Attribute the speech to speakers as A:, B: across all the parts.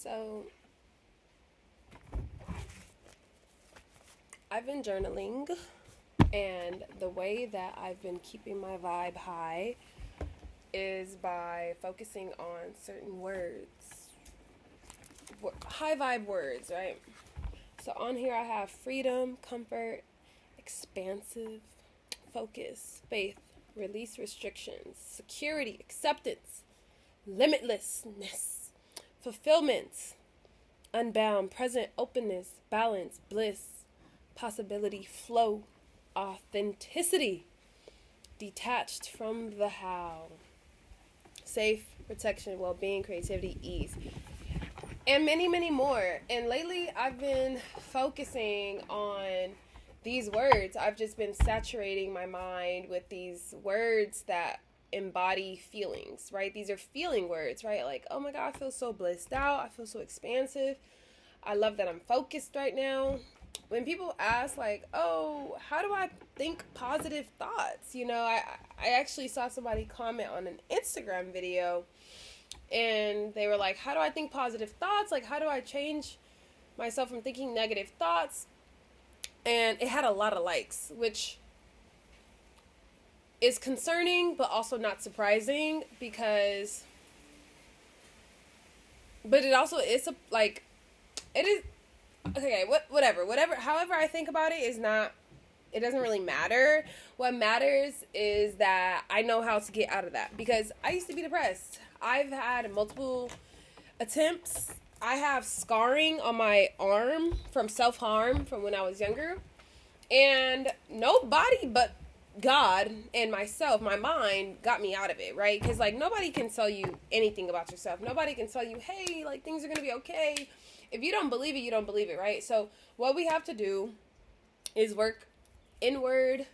A: So, I've been journaling, and the way that I've been keeping my vibe high is by focusing on certain words, high vibe words, right? So, on here I have freedom, comfort, expansive, focus, faith, release restrictions, security, acceptance, limitlessness, fulfillment, unbound, present, openness, balance, bliss, possibility, flow, authenticity, detached from the how, safe, protection, well-being, creativity, ease, and many, many more. And lately I've been focusing on these words. I've just been saturating my mind with these words that embody feelings, right? These are feeling words, right? Like, oh my God, I feel so blissed out. I feel so expansive. I love that I'm focused right now. When people ask, like, oh, how do I think positive thoughts? I actually saw somebody comment on an Instagram video, and they were like, how do I think positive thoughts? Like, how do I change myself from thinking negative thoughts? And it had a lot of likes, which is concerning, but also not surprising, but it also is, it is, okay, whatever, however I think about it it doesn't really matter. What matters is that I know how to get out of that, because I used to be depressed. I've had multiple attempts. I have scarring on my arm from self-harm from when I was younger, and nobody but God and myself, my mind, got me out of it, right? Because, nobody can tell you anything about yourself. Nobody can tell you, hey, things are going to be okay. If you don't believe it, you don't believe it, right? So what we have to do is work inward,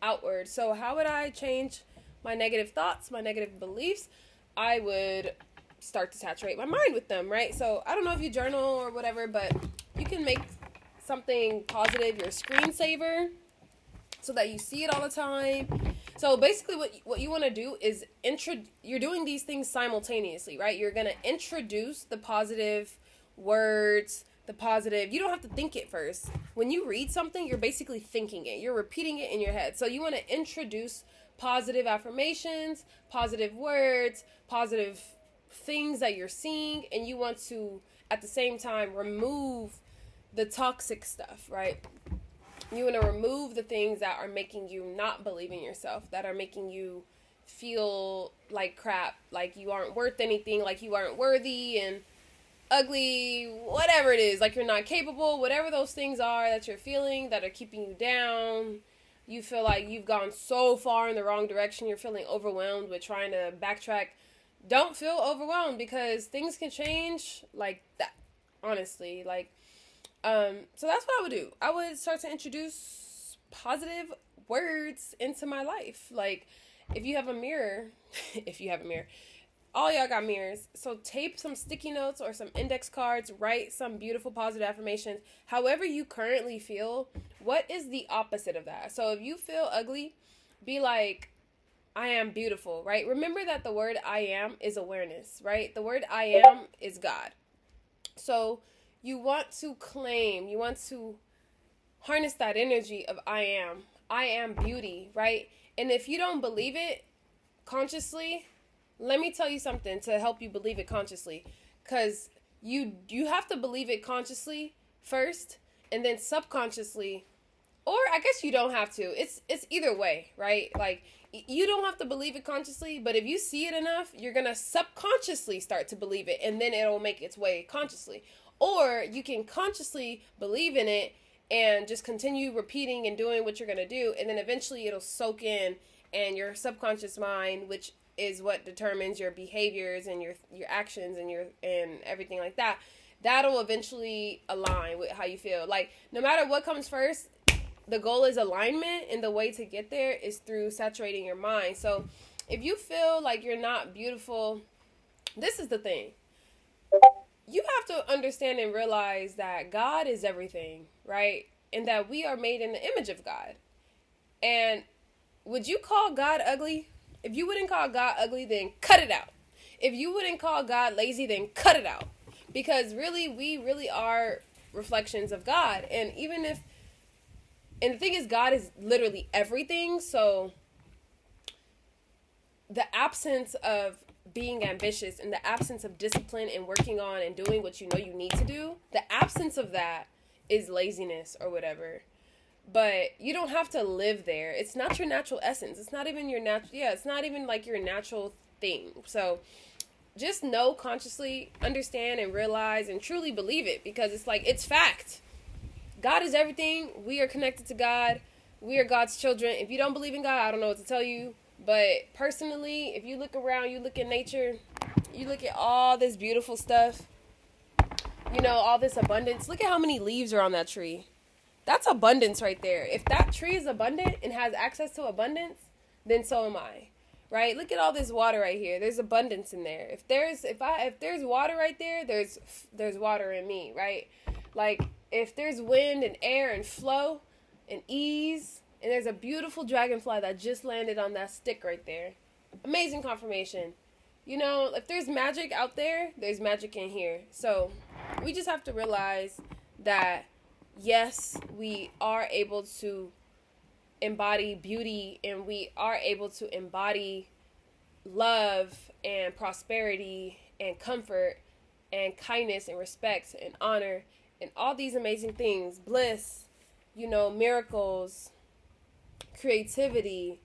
A: outward. So how would I change my negative thoughts, my negative beliefs? I would start to saturate my mind with them, right? So I don't know if you journal or whatever, but you can make something positive your screensaver so that you see it all the time. So basically what you want to do is you're doing these things simultaneously, right? You're going to introduce the positive words, you don't have to think it first. When you read something, you're basically thinking it. You're repeating it in your head. So you want to introduce positive affirmations, positive words, positive things that you're seeing, and you want to, at the same time, remove the toxic stuff, right? You want to remove the things that are making you not believe in yourself, that are making you feel like crap, like you aren't worth anything, like you aren't worthy and ugly, whatever it is, like you're not capable, whatever those things are that you're feeling that are keeping you down. You feel like you've gone so far in the wrong direction, you're feeling overwhelmed with trying to backtrack. Don't feel overwhelmed, because things can change like that, honestly. So that's what I would do. I would start to introduce positive words into my life. Like, if you have a mirror, all y'all got mirrors. So tape some sticky notes or some index cards, write some beautiful positive affirmations. However you currently feel, what is the opposite of that? So if you feel ugly, be like, I am beautiful, right? Remember that the word I am is awareness, right? The word I am is God. So you want to harness that energy of I am beauty, right? And if you don't believe it consciously, let me tell you something to help you believe it consciously, because you have to believe it consciously first, and then subconsciously, or I guess you don't have to. It's either way, right? Like, you don't have to believe it consciously, but if you see it enough, you're going to subconsciously start to believe it, and then it'll make its way consciously. Or you can consciously believe in it and just continue repeating and doing what you're going to do, and then eventually it'll soak in, and your subconscious mind, which is what determines your behaviors and your actions and everything like that, that'll eventually align with how you feel. Like, no matter what comes first, the goal is alignment, and the way to get there is through saturating your mind. So if you feel like you're not beautiful, this is the thing. You have to understand and realize that God is everything, right? And that we are made in the image of God. And would you call God ugly? If you wouldn't call God ugly, then cut it out. If you wouldn't call God lazy, then cut it out. because really, we really are reflections of God. And the thing is, God is literally everything. So the absence of being ambitious and the absence of discipline and working on and doing what you know you need to do, the absence of that is laziness or whatever. But you don't have to live there. It's not your natural essence. It's not even your natural, it's not even like your natural thing. So just know, consciously understand and realize and truly believe it, because it's like, it's fact. God is everything. We are connected to God. We are God's children. If you don't believe in God, I don't know what to tell you. But personally, if you look around, you look at nature, you look at all this beautiful stuff, you know, all this abundance. Look at how many leaves are on that tree. That's abundance right there. If that tree is abundant and has access to abundance, then so am I. Right? Look at all this water right here. There's abundance in there. If there's water right there, there's water in me, right? Like, if there's wind and air and flow and ease, and there's a beautiful dragonfly that just landed on that stick right there. Amazing confirmation. You know, if there's magic out there, there's magic in here. So we just have to realize that, yes, we are able to embody beauty, and we are able to embody love and prosperity and comfort and kindness and respect and honor and all these amazing things, bliss, you know, miracles, creativity,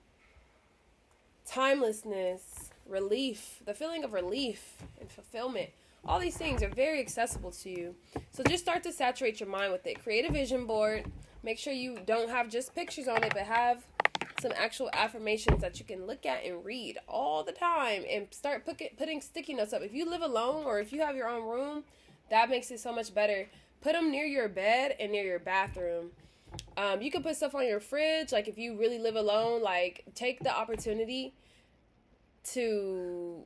A: timelessness, relief, the feeling of relief and fulfillment. All these things are very accessible to you. So just start to saturate your mind with it. Create a vision board. Make sure you don't have just pictures on it, but have some actual affirmations that you can look at and read all the time, and start putting sticky notes up. If you live alone or if you have your own room, that makes it so much better. Put them near your bed and near your bathroom. You can put stuff on your fridge. Like, if you really live alone, like, take the opportunity to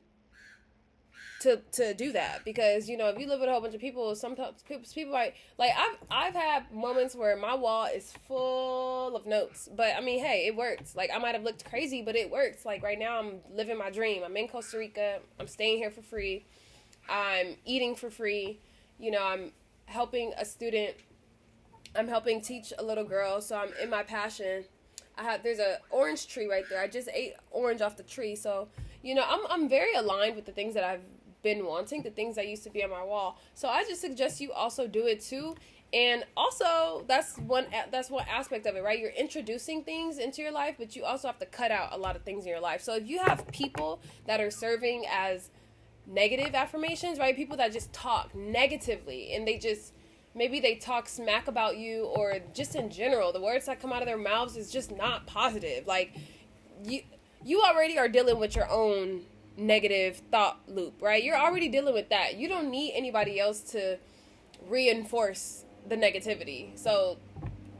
A: do that, because, you know, if you live with a whole bunch of people, sometimes people might, like, I've had moments where my wall is full of notes, but I mean, hey, it works. Like, I might have looked crazy, but it works. Like, right now I'm living my dream. I'm in Costa Rica. I'm staying here for free. I'm eating for free. You know, I'm helping a student. I'm helping teach a little girl, so I'm in my passion. There's a orange tree right there. I just ate orange off the tree, so, you know, I'm very aligned with the things that I've been wanting, the things that used to be on my wall. So I just suggest you also do it too. And also, that's one aspect of it, right? You're introducing things into your life, but you also have to cut out a lot of things in your life. So if you have people that are serving as negative affirmations, right? People that just talk negatively, and maybe they talk smack about you, or just in general, the words that come out of their mouths is just not positive. Like, you already are dealing with your own negative thought loop, right? You're already dealing with that. You don't need anybody else to reinforce the negativity. So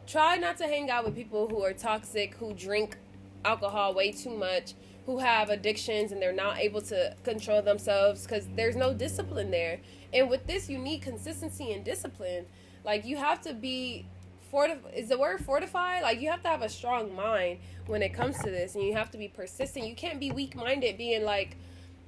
A: try not to hang out with people who are toxic, who drink alcohol way too much, who have addictions and they're not able to control themselves, because there's no discipline there. And with this, you need consistency and discipline. Like, you have to be is the word fortified? Like, you have to have a strong mind when it comes to this, and you have to be persistent. You can't be weak-minded, being like,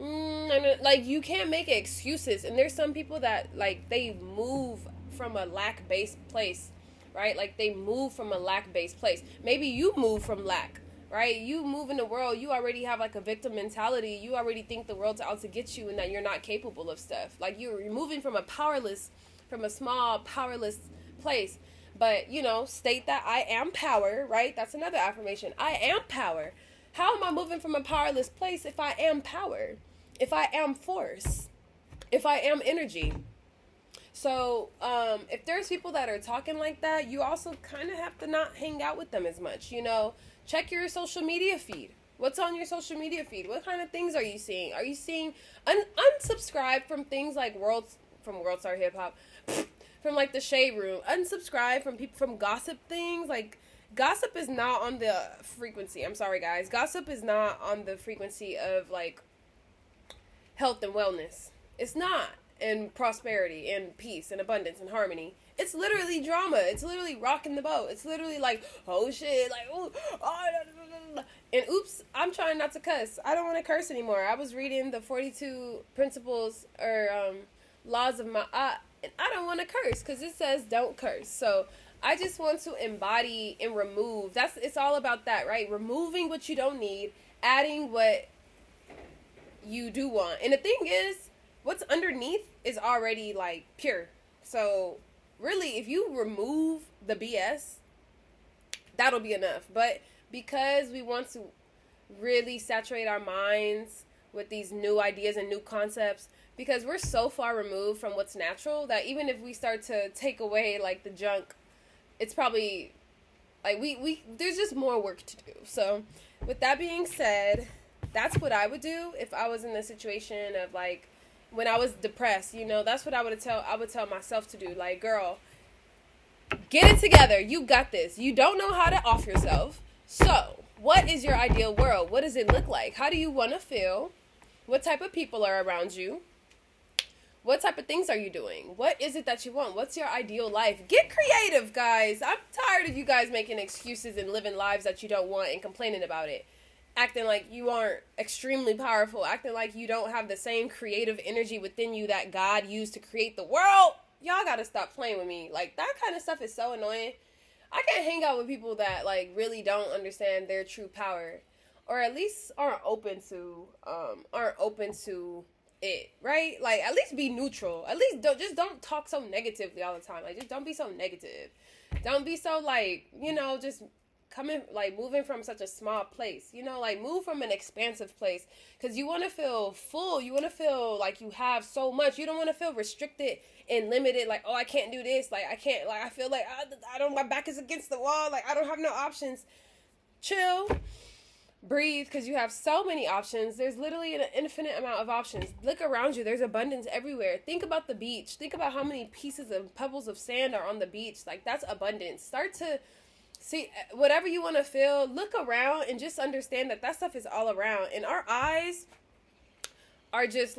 A: like, you can't make excuses. And there's some people that, like, they move from a lack-based place, right? Like, they move from a lack-based place. Maybe you move from lack, right? You move in the world, you already have, like, a victim mentality. You already think the world's out to get you and that you're not capable of stuff. Like, you're moving from a small, powerless place. But, you know, state that I am power, right? That's another affirmation. I am power. How am I moving from a powerless place if I am power? If I am force? If I am energy? So, if there's people that are talking like that, you also kind of have to not hang out with them as much. You know, check your social media feed. What's on your social media feed? What kind of things are you seeing? Are you seeing unsubscribe from things like World Star Hip Hop? From, like, the Shade Room. Unsubscribe from people, from gossip things. Like, gossip is not on the frequency. I'm sorry, guys. Gossip is not on the frequency of, like, health and wellness. It's not. And prosperity and peace and abundance and harmony. It's literally drama. It's literally rocking the boat. It's literally like, oh shit, like, oh, and oops, I'm trying not to cuss. I don't want to curse anymore. I was reading the 42 principles, or laws of my and I don't want to curse because it says don't curse. So I just want to embody and remove. It's all about that, right? Removing what you don't need, adding what you do want. And the thing is, what's underneath is already like pure. So really, if you remove the BS, that'll be enough. But because we want to really saturate our minds with these new ideas and new concepts, because we're so far removed from what's natural that even if we start to take away like the junk, it's probably like we there's just more work to do. So with that being said, that's what I would do if I was in the situation of like when I was depressed, that's what I would tell myself to do. Like, girl, get it together. You got this. You don't know how to off yourself. So what is your ideal world? What does it look like? How do you want to feel? What type of people are around you? What type of things are you doing? What is it that you want? What's your ideal life? Get creative, guys. I'm tired of you guys making excuses and living lives that you don't want and complaining about it. Acting like you aren't extremely powerful. Acting like you don't have the same creative energy within you that God used to create the world. Y'all gotta stop playing with me. Like, that kind of stuff is so annoying. I can't hang out with people that, like, really don't understand their true power. Or at least aren't open to it, right? Like, at least be neutral. At least don't talk so negatively all the time. Like, just don't be so negative. Don't be so, like, just moving from such a small place, like move from an expansive place, because you want to feel full. You want to feel like you have so much. You don't want to feel restricted and limited, like, oh, I can't do this, like I can't, like I feel like I don't, my back is against the wall, like I don't have no options. Chill, breathe, because you have so many options. There's literally an infinite amount of options. Look around you. There's abundance everywhere. Think about the beach. Think about how many pieces of pebbles of sand are on the beach. Like, that's abundance. Start to see whatever you want to feel. Look around and just understand that stuff is all around. And our eyes are just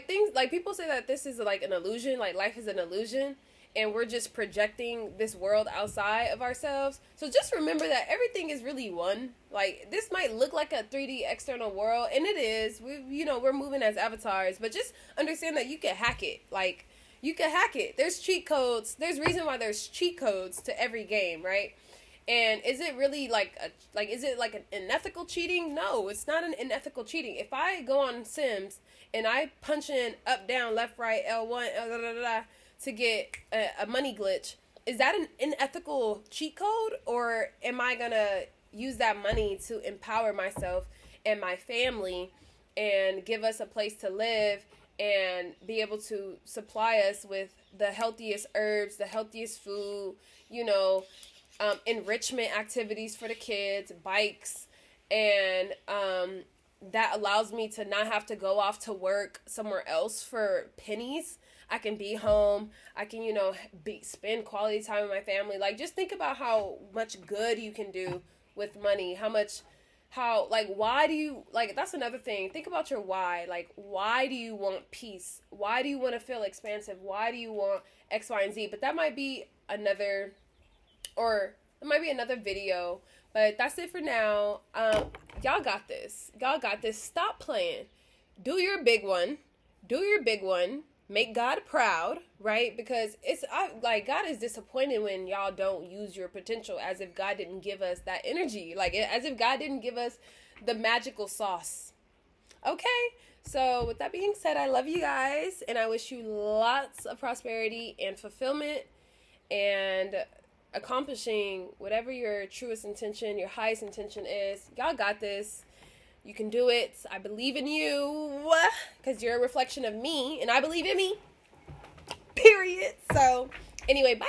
A: things, like people say that this is like an illusion, like life is an illusion, and we're just projecting this world outside of ourselves. So just remember that everything is really one. Like, this might look like a 3D external world, and it is. We're moving as avatars, but just understand that you can hack it. Like, you can hack it. There's cheat codes. There's reason why there's cheat codes to every game, right? And is it really is it like an unethical cheating? No, it's not an unethical cheating. If I go on Sims and I punch in up, down, left, right, L1, to get a money glitch, is that an unethical cheat code? Or am I going to use that money to empower myself and my family and give us a place to live and be able to supply us with the healthiest herbs, the healthiest food, enrichment activities for the kids, bikes, and that allows me to not have to go off to work somewhere else for pennies. I can be home. I can, spend quality time with my family. Like, just think about how much good you can do with money. Why do you, that's another thing. Think about your why. Like, why do you want peace? Why do you want to feel expansive? Why do you want X, Y, and Z? But that might be another video. But that's it for now. Y'all got this. Stop playing. Do your big one. Make God proud, right? Because God is disappointed when y'all don't use your potential, as if God didn't give us that energy. Like, as if God didn't give us the magical sauce. Okay? So with that being said, I love you guys, and I wish you lots of prosperity and fulfillment and accomplishing whatever your truest intention, your highest intention is. Y'all got this. You can do it. I believe in you because you're a reflection of me, and I believe in me. Period. So, anyway, bye.